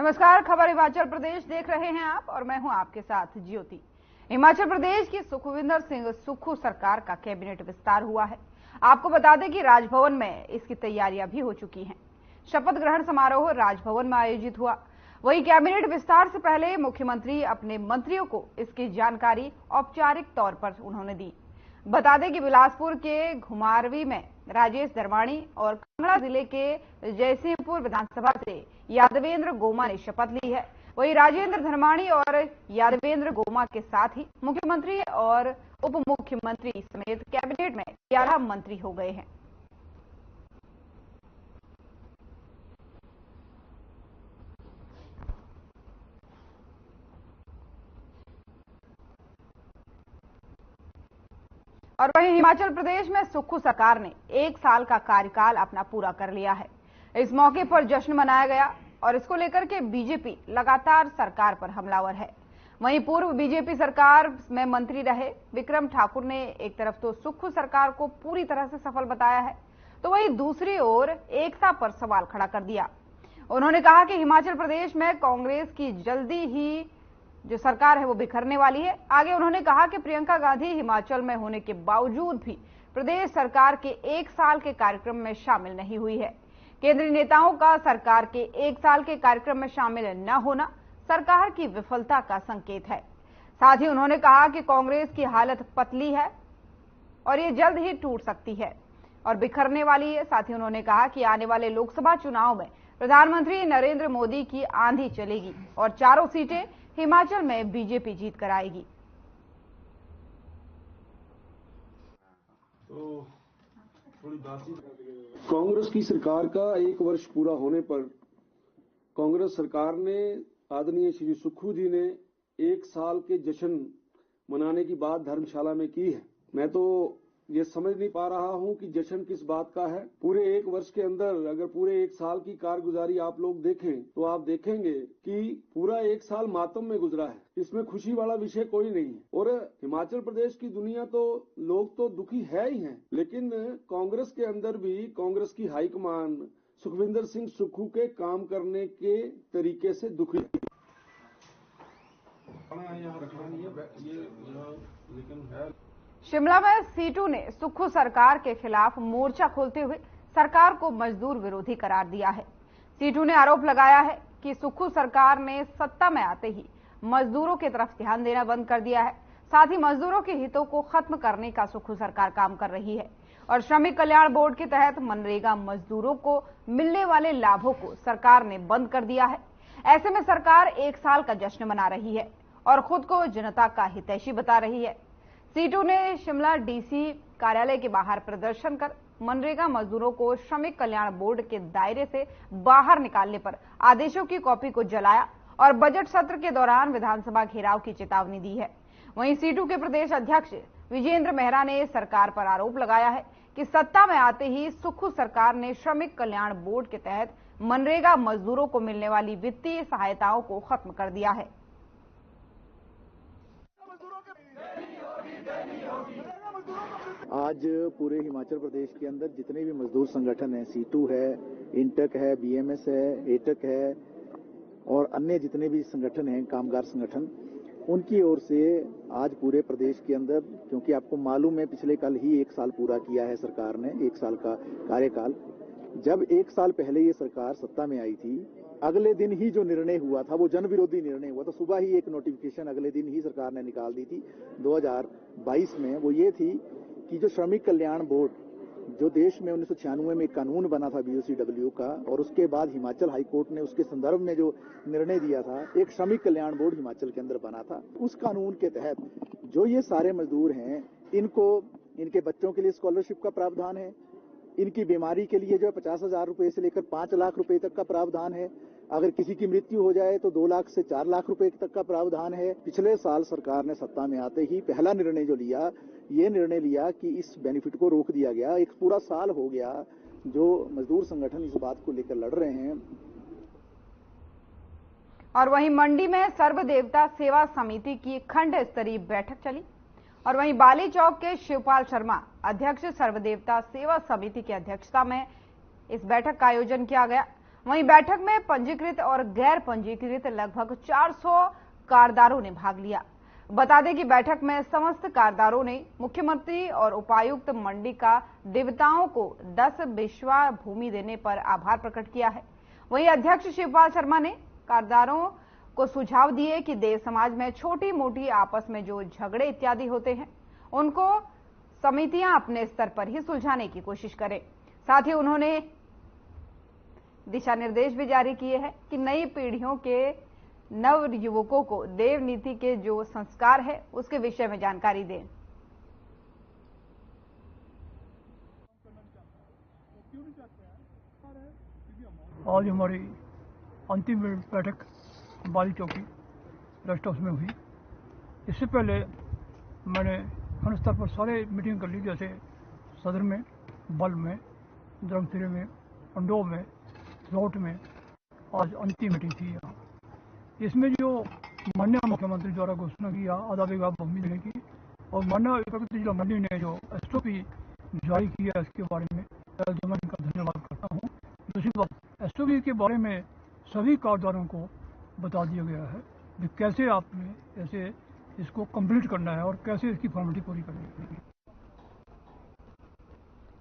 नमस्कार, खबर हिमाचल प्रदेश देख रहे हैं आप और मैं हूं आपके साथ ज्योति। हिमाचल प्रदेश की सुखविंदर सिंह सुक्खू सरकार का कैबिनेट विस्तार हुआ है। आपको बता दें कि राजभवन में इसकी तैयारियां भी हो चुकी हैं। शपथ ग्रहण समारोह राजभवन में आयोजित हुआ। वहीं कैबिनेट विस्तार से पहले मुख्यमंत्री अपने मंत्रियों को इसकी जानकारी औपचारिक तौर पर उन्होंने दी। बता दें कि बिलासपुर के घुमारवी में राजेश धर्माणी और कांगड़ा जिले के जयसिंहपुर विधानसभा से यादवेंद्र गोमा ने शपथ ली है। वहीं राजेंद्र धर्माणी और यादवेंद्र गोमा के साथ ही मुख्यमंत्री और उप मुख्यमंत्री समेत कैबिनेट में 11 मंत्री हो गए हैं। और वहीं हिमाचल प्रदेश में सुक्खू सरकार ने 1 साल का कार्यकाल अपना पूरा कर लिया है। इस मौके पर जश्न मनाया गया और इसको लेकर के बीजेपी लगातार सरकार पर हमलावर है। वहीं पूर्व बीजेपी सरकार में मंत्री रहे विक्रम ठाकुर ने एक तरफ तो सुक्खू सरकार को पूरी तरह से सफल बताया है, तो वहीं दूसरी ओर एकता पर सवाल खड़ा कर दिया। उन्होंने कहा कि हिमाचल प्रदेश में कांग्रेस की जल्दी ही जो सरकार है वो बिखरने वाली है। आगे उन्होंने कहा कि प्रियंका गांधी हिमाचल में होने के बावजूद भी प्रदेश सरकार के 1 साल के कार्यक्रम में शामिल नहीं हुई है। केंद्रीय नेताओं का सरकार के 1 साल के कार्यक्रम में शामिल न होना सरकार की विफलता का संकेत है। साथ ही उन्होंने कहा कि कांग्रेस की हालत पतली है और ये जल्द ही टूट सकती है और बिखरने वाली है। साथ ही उन्होंने कहा कि आने वाले लोकसभा चुनाव में प्रधानमंत्री नरेंद्र मोदी की आंधी चलेगी और चारों सीटें हिमाचल में बीजेपी जीत कर आएगी। कांग्रेस की सरकार का 1 वर्ष पूरा होने पर कांग्रेस सरकार ने आदरणीय श्री सुक्खू जी ने 1 साल के जश्न मनाने की बात धर्मशाला में की है। मैं तो ये समझ नहीं पा रहा हूं कि जश्न किस बात का है। पूरे 1 वर्ष के अंदर अगर पूरे 1 साल की कारगुजारी आप लोग देखें तो आप देखेंगे कि पूरा 1 साल मातम में गुजरा है। इसमें खुशी वाला विषय कोई नहीं है। और हिमाचल प्रदेश की दुनिया तो लोग तो दुखी है ही हैं, लेकिन कांग्रेस के अंदर भी कांग्रेस की हाईकमान सुखविंदर सिंह सुक्खू के काम करने के तरीके से दुखी है। शिमला में सीटू ने सुक्खू सरकार के खिलाफ मोर्चा खोलते हुए सरकार को मजदूर विरोधी करार दिया है। सीटू ने आरोप लगाया है कि सुक्खू सरकार ने सत्ता में आते ही मजदूरों की तरफ ध्यान देना बंद कर दिया है। साथ ही मजदूरों के हितों को खत्म करने का सुक्खू सरकार काम कर रही है और श्रमिक कल्याण बोर्ड के तहत मनरेगा मजदूरों को मिलने वाले लाभों को सरकार ने बंद कर दिया है। ऐसे में सरकार 1 साल का जश्न मना रही है और खुद को जनता का हितैषी बता रही है। सीटू ने शिमला डीसी कार्यालय के बाहर प्रदर्शन कर मनरेगा मजदूरों को श्रमिक कल्याण बोर्ड के दायरे से बाहर निकालने पर आदेशों की कॉपी को जलाया और बजट सत्र के दौरान विधानसभा घेराव की चेतावनी दी है। वहीं सीटू के प्रदेश अध्यक्ष विजेंद्र मेहरा ने सरकार पर आरोप लगाया है कि सत्ता में आते ही सुक्खू सरकार ने श्रमिक कल्याण बोर्ड के तहत मनरेगा मजदूरों को मिलने वाली वित्तीय सहायताओं को खत्म कर दिया है। आज पूरे हिमाचल प्रदेश के अंदर जितने भी मजदूर संगठन हैं, सीटू है, इंटक है, बीएमएस है, एटक है और अन्य जितने भी संगठन हैं, कामगार संगठन, उनकी ओर से आज पूरे प्रदेश के अंदर, क्योंकि आपको मालूम है पिछले कल ही 1 साल पूरा किया है सरकार ने, 1 साल का कार्यकाल। जब 1 साल पहले ये सरकार सत्ता में आई थी, अगले दिन ही जो निर्णय हुआ था वो जन विरोधी निर्णय हुआ था। सुबह ही एक नोटिफिकेशन अगले दिन ही सरकार ने निकाल दी थी 2022 में। वो ये थी कि जो श्रमिक कल्याण बोर्ड, जो देश में 1996 में एक कानून बना था बीओसीडब्ल्यू का, और उसके बाद हिमाचल हाईकोर्ट ने उसके संदर्भ में जो निर्णय दिया था, एक श्रमिक कल्याण बोर्ड हिमाचल के अंदर बना था। उस कानून के तहत जो ये सारे मजदूर हैं, इनको इनके बच्चों के लिए स्कॉलरशिप का प्रावधान है, इनकी बीमारी के लिए जो है 50,000 रुपए से लेकर 5 लाख रुपए तक का प्रावधान है। अगर किसी की मृत्यु हो जाए तो 2 लाख से 4 लाख रुपए तक का प्रावधान है। पिछले साल सरकार ने सत्ता में आते ही पहला निर्णय जो लिया, ये निर्णय लिया कि इस बेनिफिट को रोक दिया गया। एक पूरा साल हो गया जो मजदूर संगठन इस बात को लेकर लड़ रहे हैं। और वहीं मंडी में सर्व देवता सेवा समिति की खंड स्तरीय बैठक चली और वहीं बाली चौक के शिवपाल शर्मा अध्यक्ष सर्वदेवता सेवा समिति की अध्यक्षता में इस बैठक का आयोजन किया गया। वहीं बैठक में पंजीकृत और गैर पंजीकृत लगभग 400 कारदारों ने भाग लिया। बता दें कि बैठक में समस्त कारदारों ने मुख्यमंत्री और उपायुक्त मंडी का देवताओं को 10 बिस्वा भूमि देने पर आभार प्रकट किया है। वहीं अध्यक्ष शिवपाल शर्मा ने कारदारों को सुझाव दिए कि देव समाज में छोटी मोटी आपस में जो झगड़े इत्यादि होते हैं उनको समितियां अपने स्तर पर ही सुलझाने की कोशिश करें। साथ ही उन्होंने दिशा निर्देश भी जारी किए हैं कि नई पीढ़ियों के नव युवकों को देव नीति के जो संस्कार है उसके विषय में जानकारी दें। आज हमारी अंतिम बैठक बाली चौकी रेस्ट हाउस में हुई। इससे पहले मैंने हर स्तर पर सारे मीटिंग कर ली, जैसे सदर में, बल्ब में, धर्मथिरे में, अंडो में, लौट में। आज अंतिम मीटिंग थी यहाँ। इसमें जो माननीय मुख्यमंत्री द्वारा घोषणा की आधा बीघा भूमि देने की और माननीय उपायुक्त जिला मंडी ने जो एसओपी जारी किया इसके बारे में मैं इनका धन्यवाद करता हूँ। दूसरी बात, एसओपी के बारे में सभी कारदारों को बता दिया गया है कि कैसे आपने ऐसे इसको कंप्लीट करना है और कैसे इसकी फॉर्मेलिटी पूरी करनी है।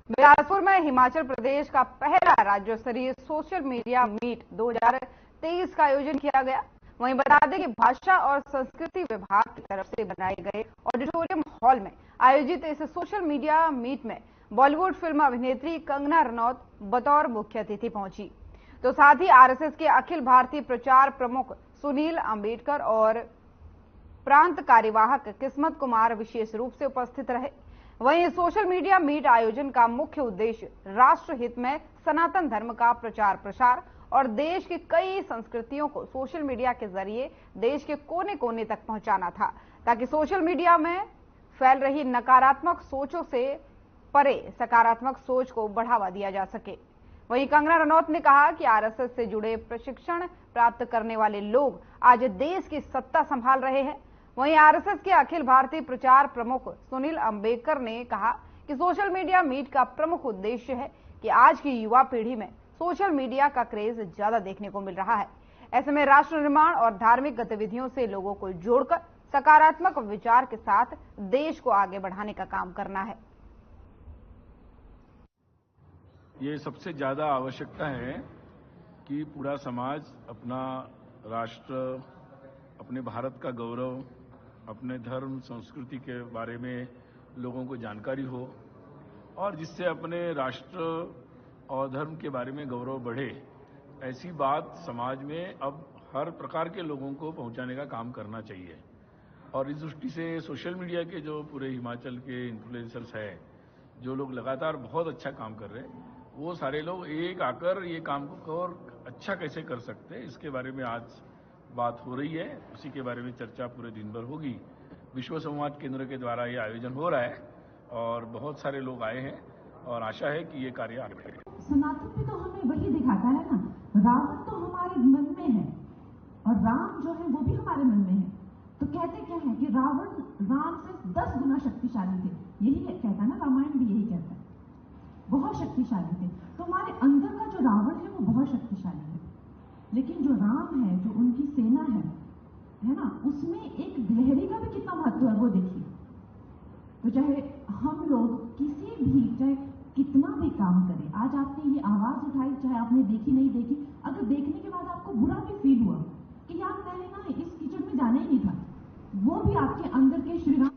बिलासपुर में हिमाचल प्रदेश का पहला राज्य स्तरीय सोशल मीडिया मीट 2023 का आयोजन किया गया। वहीं बता दें कि भाषा और संस्कृति विभाग की तरफ से बनाए गए ऑडिटोरियम हॉल में आयोजित इस सोशल मीडिया मीट में बॉलीवुड फिल्म अभिनेत्री कंगना रनौत बतौर मुख्य अतिथि पहुंची। तो साथ ही आरएसएस के अखिल भारतीय प्रचार प्रमुख सुनील अंबेडकर और प्रांत कार्यवाहक किस्मत कुमार विशेष रूप से उपस्थित रहे। वहीं सोशल मीडिया मीट आयोजन का मुख्य उद्देश्य राष्ट्र हित में सनातन धर्म का प्रचार प्रसार और देश की कई संस्कृतियों को सोशल मीडिया के जरिए देश के कोने कोने तक पहुंचाना था, ताकि सोशल मीडिया में फैल रही नकारात्मक सोचों से परे सकारात्मक सोच को बढ़ावा दिया जा सके। वहीं कंगना रनौत ने कहा कि आरएसएस से जुड़े प्रशिक्षण प्राप्त करने वाले लोग आज देश की सत्ता संभाल रहे हैं। वहीं आरएसएस के अखिल भारतीय प्रचार प्रमुख सुनील अंबेडकर ने कहा कि सोशल मीडिया मीट का प्रमुख उद्देश्य है कि आज की युवा पीढ़ी में सोशल मीडिया का क्रेज ज्यादा देखने को मिल रहा है। ऐसे में राष्ट्र निर्माण और धार्मिक गतिविधियों से लोगों को जोड़कर सकारात्मक विचार के साथ देश को आगे बढ़ाने का काम करना है। ये सबसे ज्यादा आवश्यकता है कि पूरा समाज अपना राष्ट्र, अपने भारत का गौरव, अपने धर्म संस्कृति के बारे में लोगों को जानकारी हो और जिससे अपने राष्ट्र और धर्म के बारे में गौरव बढ़े। ऐसी बात समाज में अब हर प्रकार के लोगों को पहुंचाने का काम करना चाहिए। और इस दृष्टि से सोशल मीडिया के जो पूरे हिमाचल के इन्फ्लुएंसर्स हैं, जो लोग लगातार बहुत अच्छा काम कर रहे हैं, वो सारे लोग एक आकर ये काम को और अच्छा कैसे कर सकते हैं, इसके बारे में आज बात हो रही है। उसी के बारे में चर्चा पूरे दिन भर होगी। विश्व संवाद केंद्र के द्वारा ये आयोजन हो रहा है और बहुत सारे लोग आए हैं और आशा है कि ये कार्य आगे बढ़ेगा। सनातन भी तो हमें वही दिखाता है ना, रावण तो हमारे मन में है और राम जो है वो भी हमारे मन में है। तो कहते क्या है कि रावण राम से 10 गुना शक्तिशाली थे, यही कहता है ना, रामायण भी यही कहता है, बहुत शक्तिशाली थे। तो हमारे अंदर का जो रावण है वो बहुत शक्तिशाली है, लेकिन जो राम है, जो उनकी सेना है ना, उसमें एक गिलहरी का भी कितना महत्व है वो देखिए। तो चाहे हम लोग किसी भी, चाहे कितना भी काम करें, आज आपने ये आवाज उठाई, चाहे आपने देखी नहीं देखी, अगर देखने के बाद आपको बुरा भी फील हुआ कि यार मैंने ना इस कीचड़ में जाना ही नहीं था, वो भी आपके अंदर के श्री राम।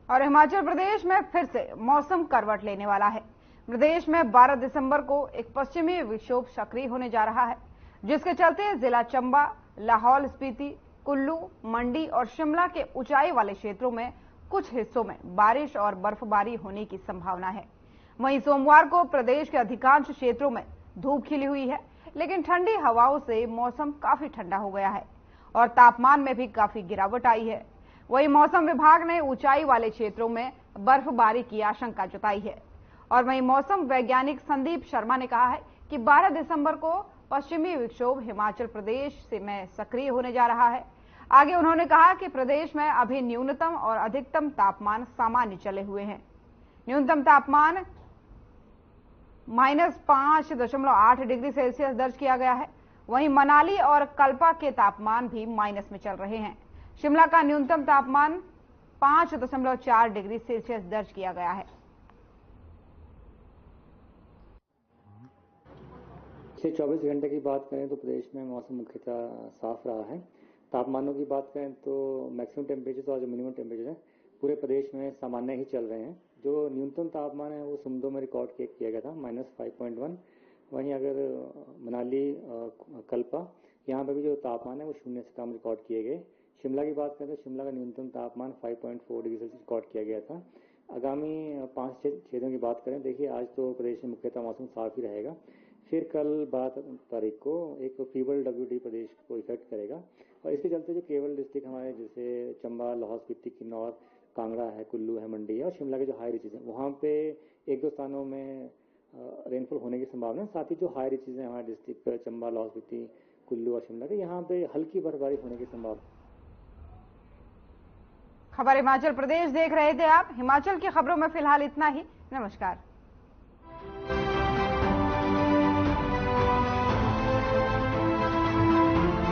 और हिमाचल प्रदेश में फिर से मौसम करवट लेने वाला है। प्रदेश में 12 दिसंबर को एक पश्चिमी विक्षोभ सक्रिय होने जा रहा है, जिसके चलते जिला चंबा, लाहौल स्पीति, कुल्लू, मंडी और शिमला के ऊंचाई वाले क्षेत्रों में कुछ हिस्सों में बारिश और बर्फबारी होने की संभावना है। वहीं सोमवार को प्रदेश के अधिकांश क्षेत्रों में धूप खिली हुई है, लेकिन ठंडी हवाओं से मौसम काफी ठंडा हो गया है और तापमान में भी काफी गिरावट आई है। वहीं मौसम विभाग ने ऊंचाई वाले क्षेत्रों में बर्फबारी की आशंका जताई है। और वहीं मौसम वैज्ञानिक संदीप शर्मा ने कहा है कि 12 दिसंबर को पश्चिमी विक्षोभ हिमाचल प्रदेश में सक्रिय होने जा रहा है। आगे उन्होंने कहा कि प्रदेश में अभी न्यूनतम और अधिकतम तापमान सामान्य चले हुए हैं। न्यूनतम तापमान -5.8 डिग्री सेल्सियस दर्ज किया गया है। वहीं मनाली और कल्पा के तापमान भी माइनस में चल रहे हैं। शिमला का न्यूनतम तापमान 5.4 डिग्री सेल्सियस दर्ज किया गया है। पिछले 24 घंटे की बात करें तो प्रदेश में मौसम मुख्यतः साफ रहा है। तापमानों की बात करें तो मैक्सिमम टेम्परेचर और जो मिनिमम टेम्परेचर है पूरे प्रदेश में सामान्य ही चल रहे हैं। जो न्यूनतम तापमान है वो सुमदो में रिकॉर्ड किया गया था -5.1। वहीं अगर मनाली कल्पा यहाँ पर भी जो तापमान है वो 0 से कम रिकॉर्ड किए गए। शिमला की बात करें तो शिमला का न्यूनतम तापमान 5.4 डिग्री सेल्सियस रिकॉर्ड किया गया था। आगामी 5-6 दिनों की बात करें, देखिए आज तो प्रदेश में मुख्यतः मौसम साफ ही रहेगा। फिर कल 12 तारीख को एक फीवर WD प्रदेश को इफेक्ट करेगा और इसके चलते जो केवल डिस्ट्रिक्ट हमारे जैसे चंबा, लाहौल स्पीति, किन्नौर, कांगड़ा है, कुल्लू है, मंडी है और शिमला के जो हाई रीचेज हैं वहाँ पे 1-2 स्थानों में रेनफॉल होने की संभावना है। साथ ही जो हाई रीचेज हैं हमारे डिस्ट्रिक्ट चंबा, लाहौल स्पीति, कुल्लू और शिमला के, यहाँ पे हल्की बर्फबारी होने की संभावना। खबर हिमाचल प्रदेश देख रहे थे आप। हिमाचल की खबरों में फिलहाल इतना ही। नमस्कार।